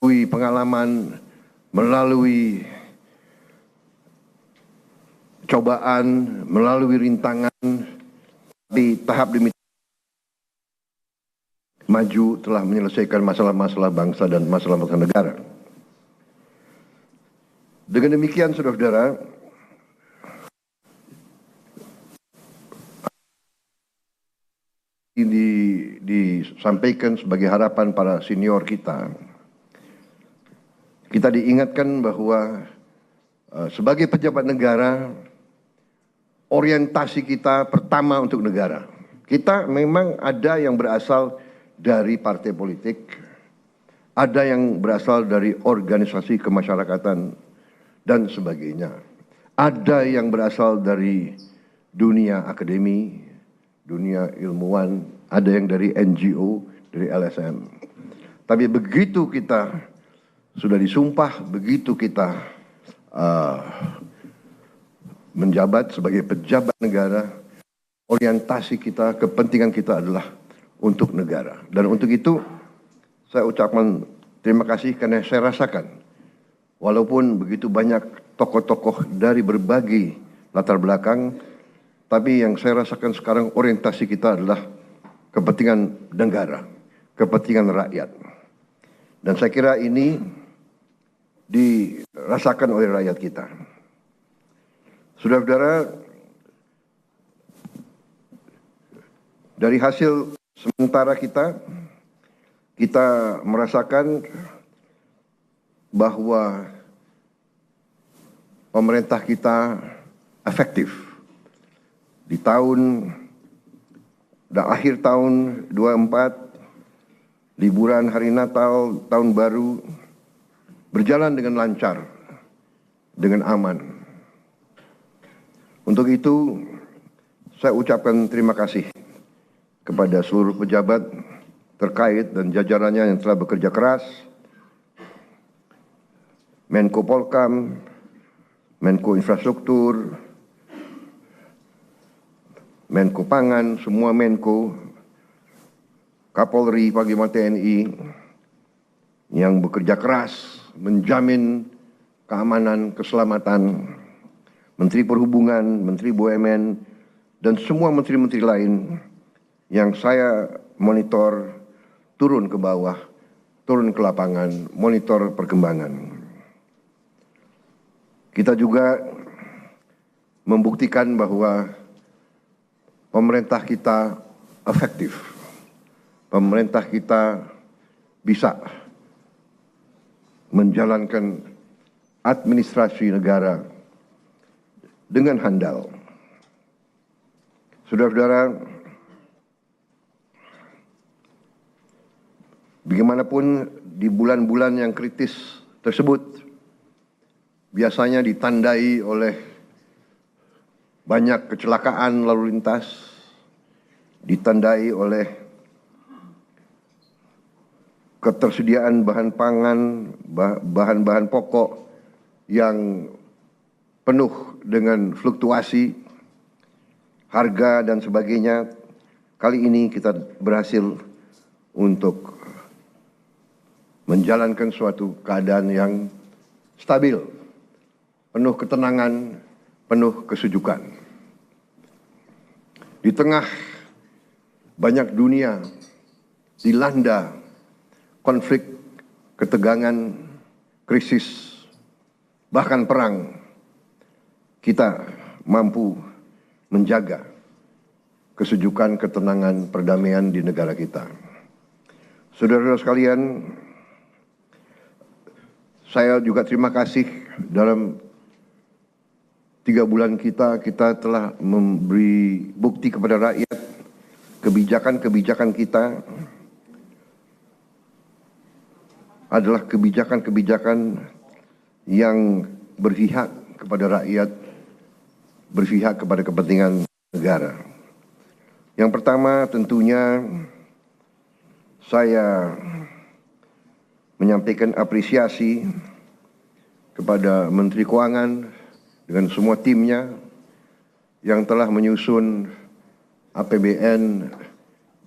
melalui pengalaman, melalui cobaan, melalui rintangan, di tahap demi maju telah menyelesaikan masalah-masalah bangsa dan masalah-masalah negara. Dengan demikian, saudara-saudara, ini disampaikan sebagai harapan para senior kita. Kita diingatkan bahwa sebagai pejabat negara, orientasi kita pertama untuk negara. Kita memang ada yang berasal dari partai politik, ada yang berasal dari organisasi kemasyarakatan dan sebagainya. Ada yang berasal dari dunia akademi, dunia ilmuwan, ada yang dari NGO, dari LSM. Tapi begitu kita sudah disumpah, begitu kita menjabat sebagai pejabat negara, orientasi kita, kepentingan kita adalah untuk negara. Dan untuk itu saya ucapkan terima kasih karena saya rasakan walaupun begitu banyak tokoh-tokoh dari berbagai latar belakang, tapi yang saya rasakan sekarang orientasi kita adalah kepentingan negara, kepentingan rakyat. Dan saya kira ini dirasakan oleh rakyat kita. Saudara-saudara, dari hasil sementara kita merasakan bahwa pemerintah kita efektif. Di tahun dan akhir tahun 24, liburan hari Natal, tahun baru, berjalan dengan lancar, dengan aman. Untuk itu, saya ucapkan terima kasih kepada seluruh pejabat terkait dan jajarannya yang telah bekerja keras, Menko Polkam, Menko Infrastruktur, Menko Pangan, semua Menko, Kapolri, Panglima TNI, yang bekerja keras menjamin keamanan, keselamatan, Menteri Perhubungan, Menteri BUMN, dan semua menteri-menteri lain yang saya monitor turun ke bawah, turun ke lapangan, monitor perkembangan. Kita juga membuktikan bahwa pemerintah kita efektif. Pemerintah kita bisa menjalankan administrasi negara dengan handal. Saudara-saudara, bagaimanapun di bulan-bulan yang kritis tersebut biasanya ditandai oleh banyak kecelakaan lalu lintas, ditandai oleh ketersediaan bahan pangan, bahan-bahan pokok yang penuh dengan fluktuasi harga dan sebagainya. Kali ini kita berhasil untuk menjalankan suatu keadaan yang stabil, penuh ketenangan, penuh kesejukan. Di tengah banyak dunia dilanda konflik, ketegangan, krisis, bahkan perang, kita mampu menjaga kesejukan, ketenangan, perdamaian di negara kita. Saudara-saudara sekalian, saya juga terima kasih dalam 3 bulan kita telah memberi bukti kepada rakyat kebijakan-kebijakan kita adalah kebijakan-kebijakan yang berpihak kepada rakyat, berpihak kepada kepentingan negara. Yang pertama tentunya saya menyampaikan apresiasi kepada Menteri Keuangan dengan semua timnya yang telah menyusun APBN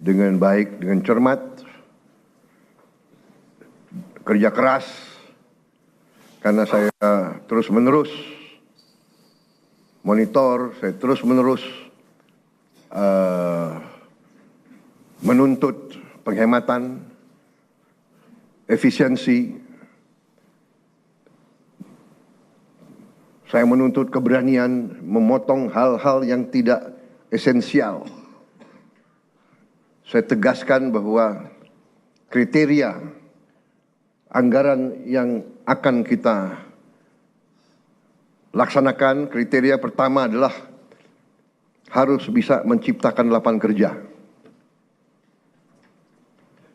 dengan baik, dengan cermat, kerja keras, karena saya terus-menerus monitor, saya terus-menerus menuntut penghematan, efisiensi. Saya menuntut keberanian memotong hal-hal yang tidak esensial. Saya tegaskan bahwa kriteria anggaran yang akan kita laksanakan, kriteria pertama adalah harus bisa menciptakan lapangan kerja.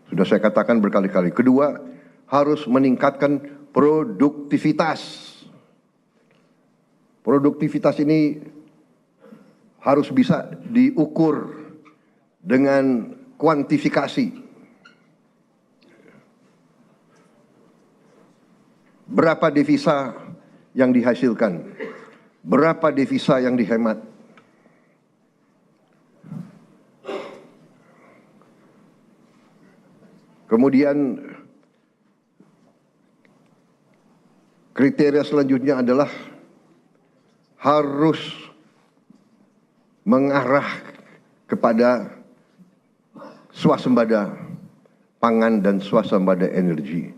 Sudah saya katakan berkali-kali. Kedua, harus meningkatkan produktivitas. Produktivitas ini harus bisa diukur dengan kuantifikasi. Berapa devisa yang dihasilkan? Berapa devisa yang dihemat? Kemudian kriteria selanjutnya adalah harus mengarah kepada swasembada pangan dan swasembada energi.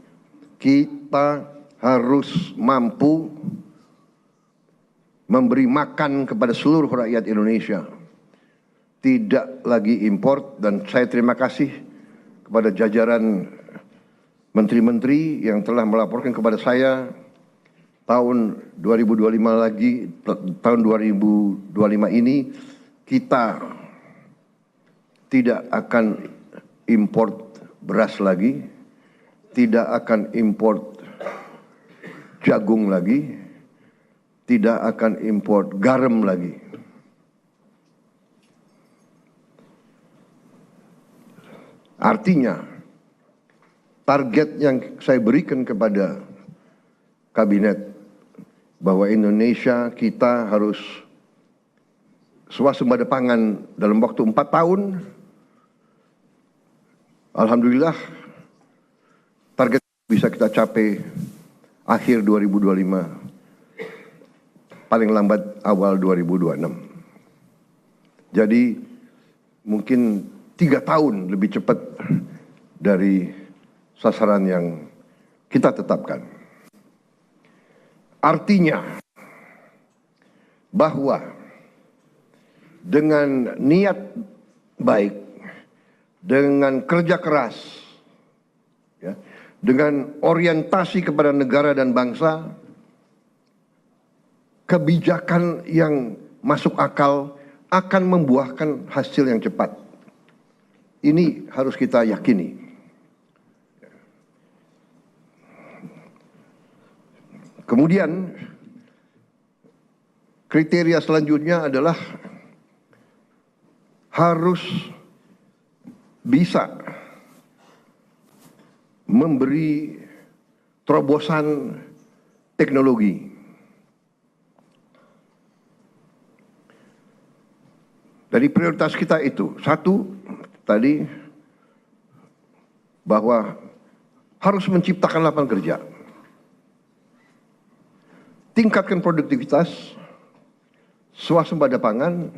Kita harus mampu memberi makan kepada seluruh rakyat Indonesia. Tidak lagi import, dan saya terima kasih kepada jajaran menteri-menteri yang telah melaporkan kepada saya tahun 2025 lagi, tahun 2025 ini kita tidak akan import beras lagi, tidak akan import jagung lagi, tidak akan import garam lagi. Artinya, target yang saya berikan kepada kabinet bahwa Indonesia kita harus swasembada pangan dalam waktu 4 tahun. Alhamdulillah target bisa kita capai akhir 2025, paling lambat awal 2026. Jadi mungkin 3 tahun lebih cepat dari sasaran yang kita tetapkan. Artinya bahwa dengan niat baik, dengan kerja keras, ya, dengan orientasi kepada negara dan bangsa, kebijakan yang masuk akal akan membuahkan hasil yang cepat. Ini harus kita yakini. Kemudian kriteria selanjutnya adalah harus bisa memberi terobosan teknologi. Dari prioritas kita itu, satu tadi bahwa harus menciptakan lapangan kerja. Tingkatkan produktivitas, swasembada pangan,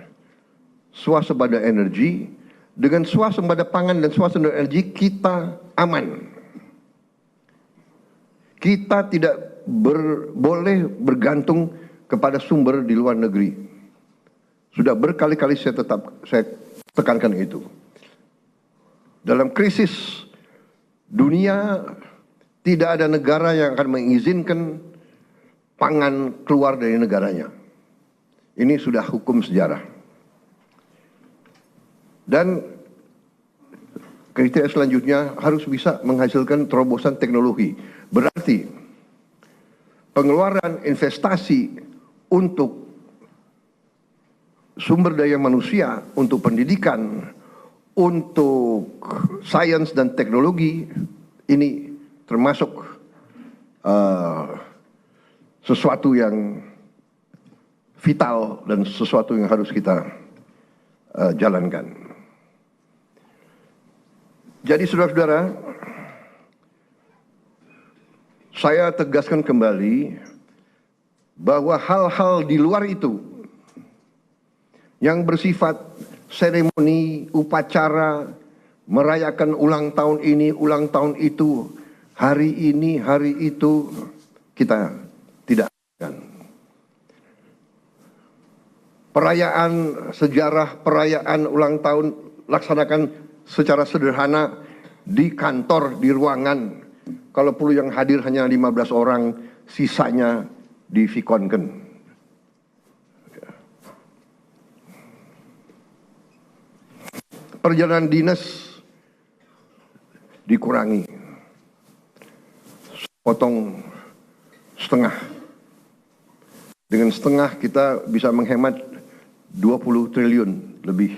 swasembada energi. Dengan swasembada pangan dan swasembada energi kita aman. Kita tidak boleh bergantung kepada sumber di luar negeri. Sudah berkali-kali saya tekankan itu. Dalam krisis dunia tidak ada negara yang akan mengizinkan pangan keluar dari negaranya. Ini sudah hukum sejarah. Dan kriteria selanjutnya harus bisa menghasilkan terobosan teknologi. Berarti pengeluaran investasi untuk sumber daya manusia, untuk pendidikan, untuk sains dan teknologi, ini termasuk sesuatu yang vital dan sesuatu yang harus kita jalankan. Jadi saudara-saudara, saya tegaskan kembali bahwa hal-hal di luar itu yang bersifat seremoni, upacara, merayakan ulang tahun ini, ulang tahun itu, hari ini, hari itu, kita tidak akan. Perayaan sejarah, perayaan ulang tahun laksanakan secara sederhana di kantor, di ruangan. Kalau perlu yang hadir hanya 15 orang, sisanya di Vikonken. Perjalanan dinas dikurangi, potong setengah. Dengan setengah kita bisa menghemat 20 triliun lebih.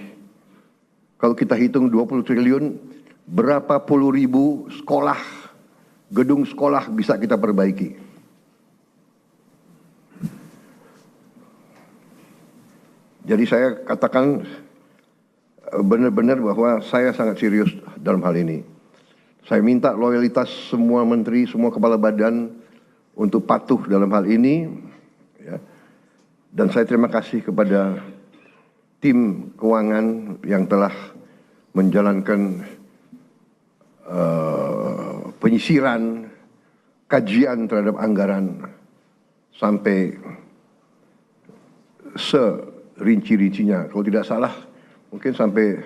Kalau kita hitung 20 triliun, berapa puluh ribu sekolah, gedung sekolah bisa kita perbaiki. Jadi saya katakan benar-benar bahwa saya sangat serius dalam hal ini. Saya minta loyalitas semua menteri, semua kepala badan untuk patuh dalam hal ini. Ya. Dan saya terima kasih kepada tim keuangan yang telah menjalankan penyisiran, kajian terhadap anggaran sampai serinci-rincinya. Kalau tidak salah, mungkin sampai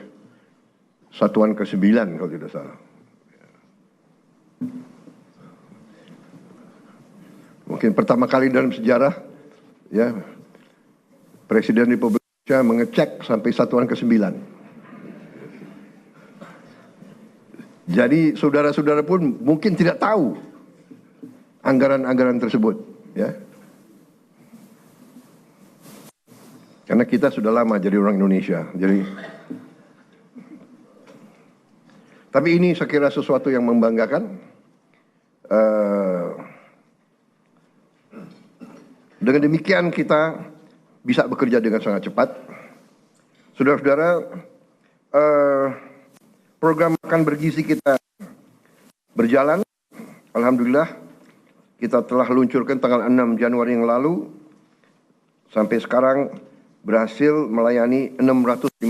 satuan ke-9 kalau tidak salah. Mungkin pertama kali dalam sejarah, ya, Presiden Republik Indonesia mengecek sampai satuan ke-9. Jadi saudara-saudara pun mungkin tidak tahu anggaran-anggaran tersebut, ya. Karena kita sudah lama jadi orang Indonesia. Tapi ini saya kira sesuatu yang membanggakan. Dengan demikian kita bisa bekerja dengan sangat cepat. Saudara-saudara, program makan bergizi kita berjalan. Alhamdulillah, kita telah luncurkan tanggal 6 Januari yang lalu. Sampai sekarang berhasil melayani 650.000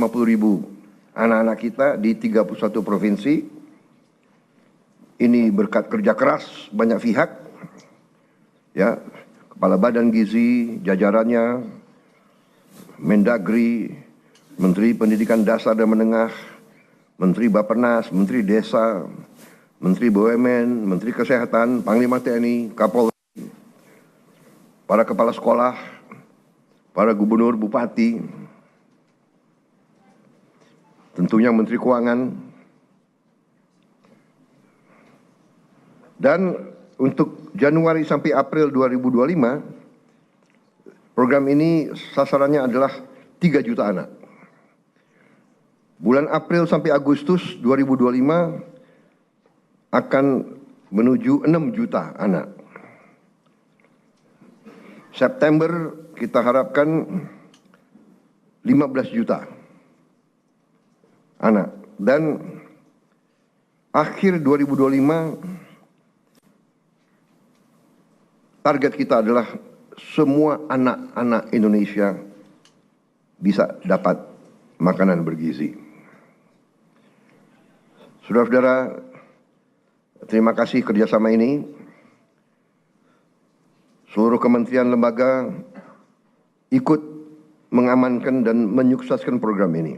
anak-anak kita di 31 provinsi. Ini berkat kerja keras banyak pihak, ya, Kepala Badan Gizi, jajarannya, Mendagri, Menteri Pendidikan Dasar dan Menengah, Menteri Bappenas, Menteri Desa, Menteri BUMN, Menteri Kesehatan, Panglima TNI, Kapolri, para kepala sekolah, para gubernur, bupati, tentunya Menteri Keuangan. Dan untuk Januari sampai April 2025, program ini sasarannya adalah 3 juta anak. Bulan April sampai Agustus 2025 akan menuju 6 juta anak. September kita harapkan 15 juta anak. Dan akhir 2025 target kita adalah semua anak-anak Indonesia bisa dapat makanan bergizi. Saudara-saudara, terima kasih kerjasama ini. Seluruh kementerian lembaga ikut mengamankan dan menyukseskan program ini.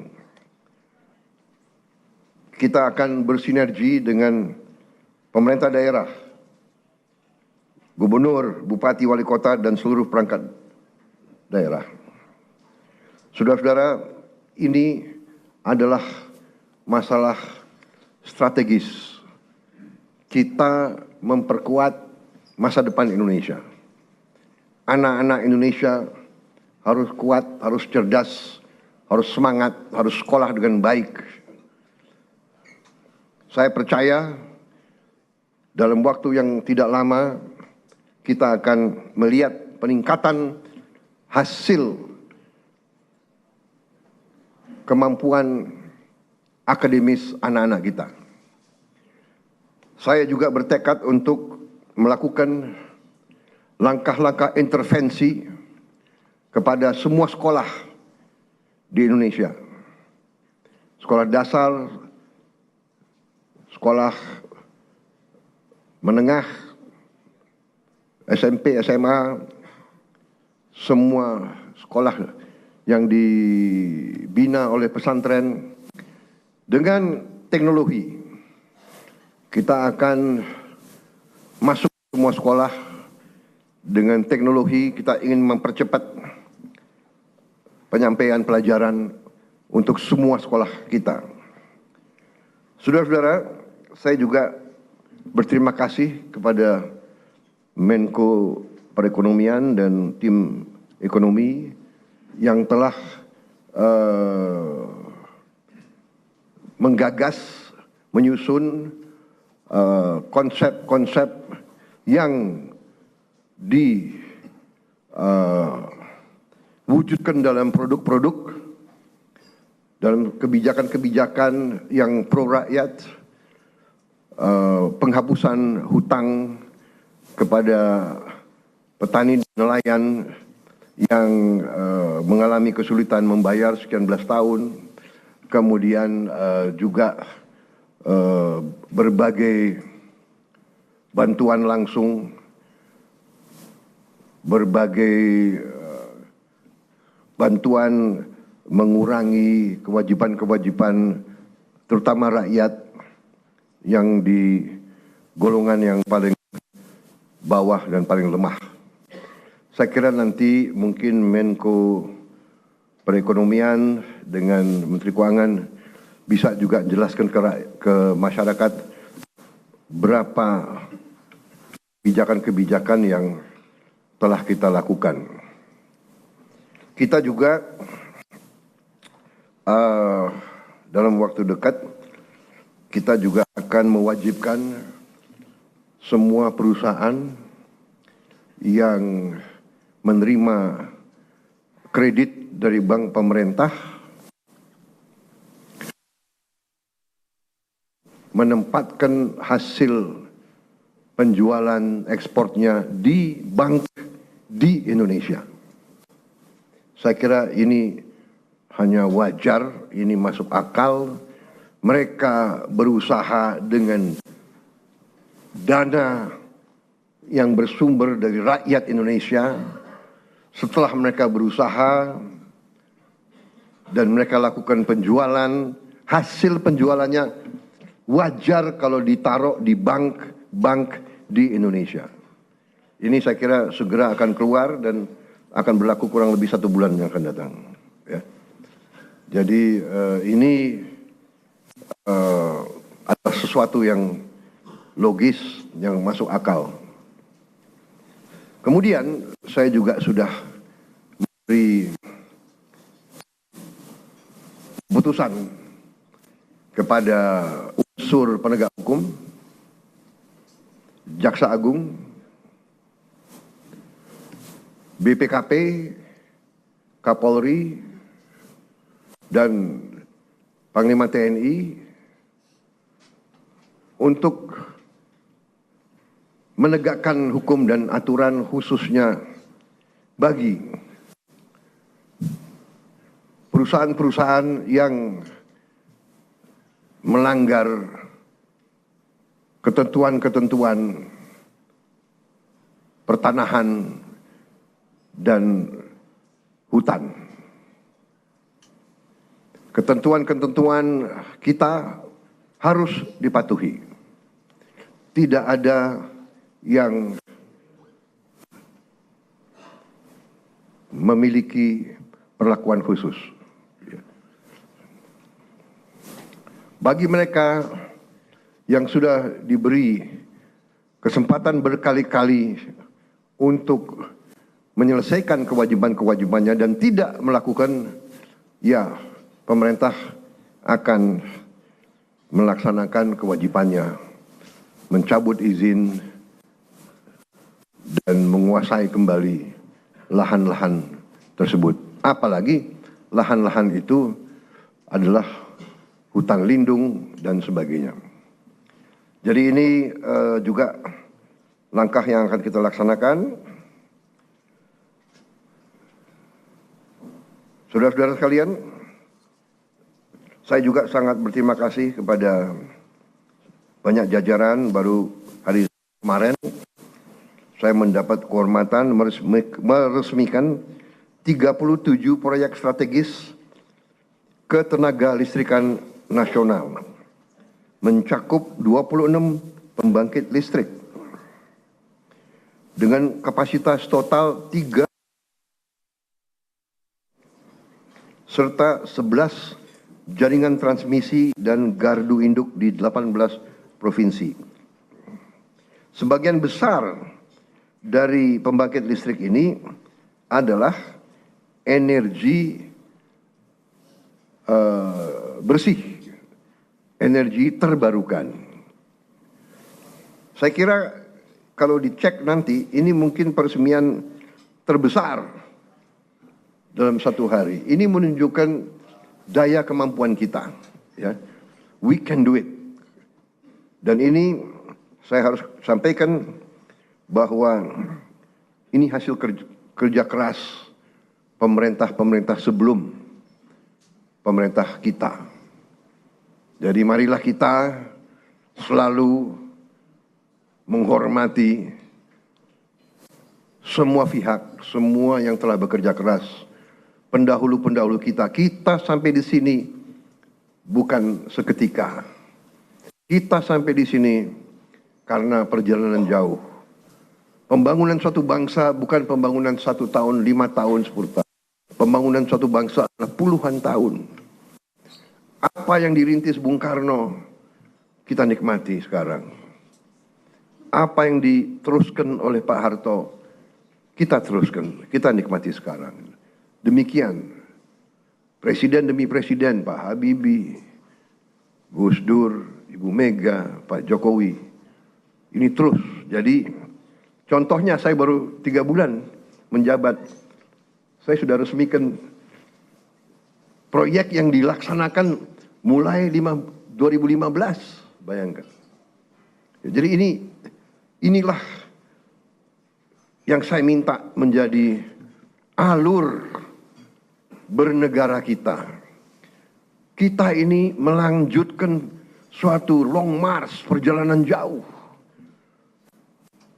Kita akan bersinergi dengan pemerintah daerah, gubernur, bupati, wali kota, dan seluruh perangkat daerah. Saudara-saudara, ini adalah masalah strategis. Kita memperkuat masa depan Indonesia. Anak-anak Indonesia harus kuat, harus cerdas, harus semangat, harus sekolah dengan baik. Saya percaya dalam waktu yang tidak lama kita akan melihat peningkatan hasil kemampuan akademis anak-anak kita. Saya juga bertekad untuk melakukan langkah-langkah intervensi kepada semua sekolah di Indonesia. Sekolah dasar, sekolah menengah, SMP, SMA, semua sekolah yang dibina oleh pesantren dengan teknologi. Kita akan masuk semua sekolah dengan teknologi. Kita ingin mempercepat penyampaian pelajaran untuk semua sekolah kita. Saudara-saudara, saya juga berterima kasih kepada Menko Perekonomian dan tim ekonomi yang telah menggagas, menyusun konsep-konsep yang diwujudkan dalam produk-produk, dalam kebijakan-kebijakan yang pro rakyat, penghapusan hutang kepada petani dan nelayan yang mengalami kesulitan membayar sekian belas tahun, kemudian juga berbagai bantuan langsung, berbagai bantuan mengurangi kewajiban-kewajiban terutama rakyat yang di golongan yang paling bawah dan paling lemah. Saya kira nanti mungkin Menko Perekonomian dengan Menteri Keuangan bisa juga jelaskan ke masyarakat berapa kebijakan-kebijakan yang telah kita lakukan. Kita juga dalam waktu dekat kita juga akan mewajibkan semua perusahaan yang menerima kredit dari bank pemerintah menempatkan hasil penjualan ekspornya di bank di Indonesia. Saya kira ini hanya wajar, ini masuk akal. Mereka berusaha dengan dana yang bersumber dari rakyat Indonesia. Setelah mereka berusaha dan mereka lakukan penjualan, hasil penjualannya wajar kalau ditaruh di bank di Indonesia. Ini saya kira segera akan keluar dan akan berlaku kurang lebih 1 bulan yang akan datang. Ya. Jadi ini adalah sesuatu yang logis, yang masuk akal. Kemudian saya juga sudah memberi keputusan kepada unsur penegak hukum, Jaksa Agung, BPKP, Kapolri, dan Panglima TNI untuk menegakkan hukum dan aturan khususnya bagi perusahaan-perusahaan yang melanggar ketentuan-ketentuan pertanahan dan hutan. Ketentuan-ketentuan kita harus dipatuhi. Tidak ada yang memiliki perlakuan khusus. Bagi mereka yang sudah diberi kesempatan berkali-kali untuk menyelesaikan kewajiban-kewajibannya dan tidak melakukan, ya pemerintah akan melaksanakan kewajibannya, mencabut izin dan menguasai kembali lahan-lahan tersebut. Apalagi lahan-lahan itu adalah hutan lindung dan sebagainya. Jadi ini juga langkah yang akan kita laksanakan. Saudara-saudara sekalian, saya juga sangat berterima kasih kepada banyak jajaran. Baru hari kemarin saya mendapat kehormatan meresmikan 37 proyek strategis ketenaga listrikan nasional, mencakup 26 pembangkit listrik dengan kapasitas total 3 serta 11 jaringan transmisi dan gardu induk di 18 provinsi. Sebagian besar dari pembangkit listrik ini adalah energi bersih, energi terbarukan. Saya kira kalau dicek nanti, ini mungkin peresmian terbesar dalam satu hari. Ini menunjukkan daya kemampuan kita, ya. We can do it. Dan ini saya harus sampaikan bahwa ini hasil kerja keras pemerintah sebelum pemerintah kita. Jadi marilah kita selalu menghormati semua pihak, semua yang telah bekerja keras. Pendahulu-pendahulu kita sampai di sini bukan seketika. Kita sampai di sini karena perjalanan jauh. Pembangunan suatu bangsa bukan pembangunan 1 tahun, 5 tahun, 10 tahun. Pembangunan suatu bangsa adalah puluhan tahun. Apa yang dirintis Bung Karno, kita nikmati sekarang. Apa yang diteruskan oleh Pak Harto, kita teruskan, kita nikmati sekarang. Demikian, presiden demi presiden, Pak Habibie, Gus Dur, Ibu Mega, Pak Jokowi, ini terus. Jadi contohnya saya baru 3 bulan menjabat, saya sudah resmikan proyek yang dilaksanakan mulai 2015, bayangkan. Jadi inilah yang saya minta menjadi alur bernegara kita. Kita ini melanjutkan suatu long march, perjalanan jauh.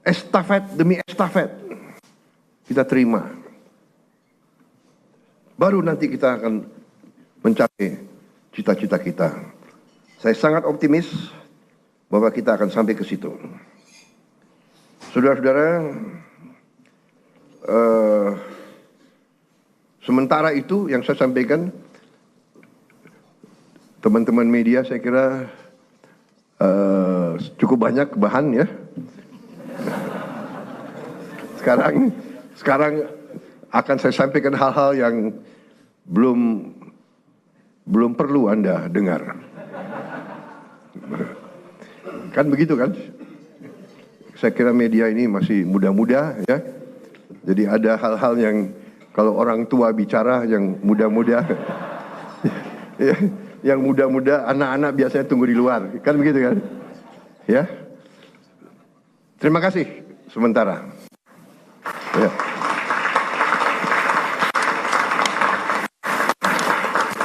Estafet demi estafet kita terima. Baru nanti kita akan mencapai cita-cita kita. Saya sangat optimis bahwa kita akan sampai ke situ. Saudara-saudara, sementara itu yang saya sampaikan, teman-teman media saya kira cukup banyak bahan ya. Sekarang akan saya sampaikan hal-hal yang belum perlu Anda dengar. Kan begitu kan? Saya kira media ini masih muda-muda ya. Jadi ada hal-hal yang kalau orang tua bicara yang muda-muda, yang muda-muda, anak-anak biasanya tunggu di luar, kan begitu kan? Ya, terima kasih sementara. Ya.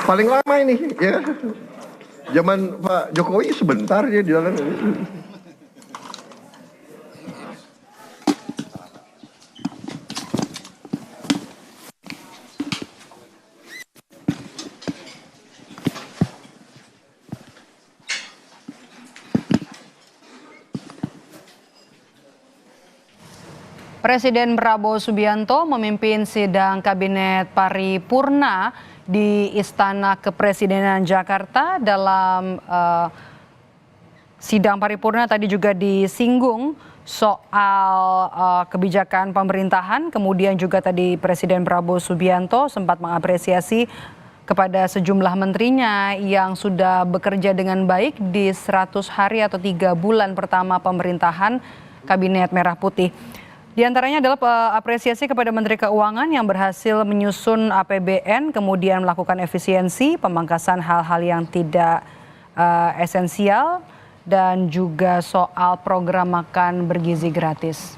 Paling lama ini, ya. Zaman Pak Jokowi sebentar dia di dalam. Presiden Prabowo Subianto memimpin sidang Kabinet Paripurna di Istana Kepresidenan Jakarta. Dalam sidang paripurna tadi juga disinggung soal kebijakan pemerintahan. Kemudian juga tadi Presiden Prabowo Subianto sempat mengapresiasi kepada sejumlah menterinya yang sudah bekerja dengan baik di 100 hari atau 3 bulan pertama pemerintahan Kabinet Merah Putih. Di antaranya adalah apresiasi kepada Menteri Keuangan yang berhasil menyusun APBN, kemudian melakukan efisiensi, pemangkasan hal-hal yang tidak esensial, dan juga soal program makan bergizi gratis.